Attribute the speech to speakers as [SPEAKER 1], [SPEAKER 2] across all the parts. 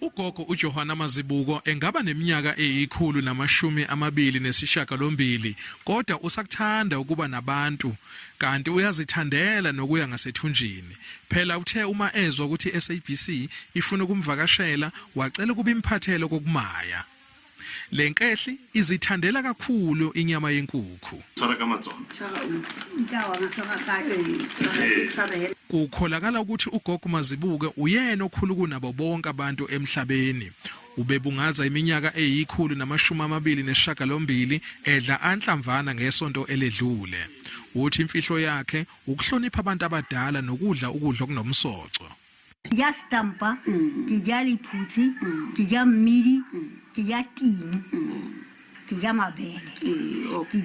[SPEAKER 1] Ugogo UJohanna Mazibuko engaba neminyaka eyikhulu namashumi amabili nesishiyagalombili, kodwa usakuthanda ukuba nabantu kanti uyazithandela nokuya ngasethunjini. Phela uthe uma ezwa ukuthi SABC ifuna ukumvakashela wacela ukuba imphathele kokumaya. Lenkehli izithandela kakhulu inyama yenkukhu. Kukholakala ukuthi ugogo Mazibuko uyena okhulu kunabo bonke abantu emhlabeni. Ubebungaza iminyaka eyikhulu namashumi amabili nesishiyagalombili edla anhlamvana ngesonto eledlule. Uthi imfihlo yakhe ukuhlonipha abantu abadala nokudla ukudla okunomsoco.
[SPEAKER 2] Ya stampa, ya liphuthi, ya mmidi, ya ting, ya mabele,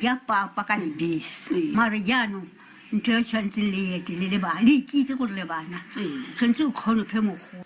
[SPEAKER 2] ya papa ka lebese. Mara jano ntho tshwantse le etse le bana le kitse go le bana. Tshwantse o khone phe mogolo.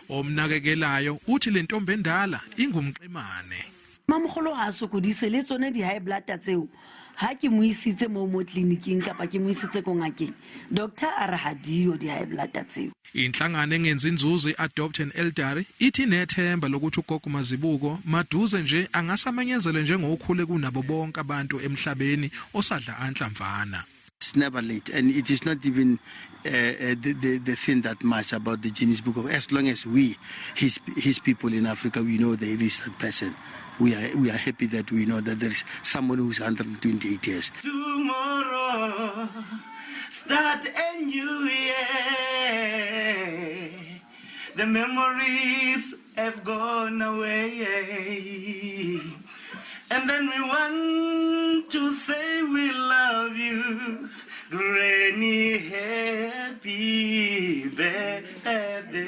[SPEAKER 1] Omnakekelayo uthi le ntombi endala ingumqemane.
[SPEAKER 3] Mamogolo ha sokodise le tsone di high blood tseo. Ha ke mo isitse mo tleliniking kapa ke mo isitse ko ngakeng. Doctor a re ha diyo di high blood tseo.
[SPEAKER 1] Inhlangano engenza inzuzo iAdopt and Elderly ithi nethemba lokuthi ugogo Mazibuko maduze nje angasamanyezele njengokhule kunabo bonke abantu emhlabeni osadla anhlamvana.
[SPEAKER 4] It's never late, and it is not even the thing that much about the Guinness Book of. As long as we, his people in Africa, we know there is that person. We are happy that we know that there is someone who is 128 years.
[SPEAKER 5] Tomorrow, start a new year. The memories have gone away. And then we want to say we love you. Granny, happy birthday.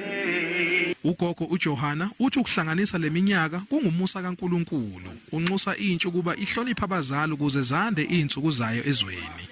[SPEAKER 1] Ugogo uJohanna uthi ukuhlanganisa leminyaka kungumusa kaNkulunkulu. Unxusa intsha kuba ihlonipha abazali ukuze zande izinsuku zayo ezweni.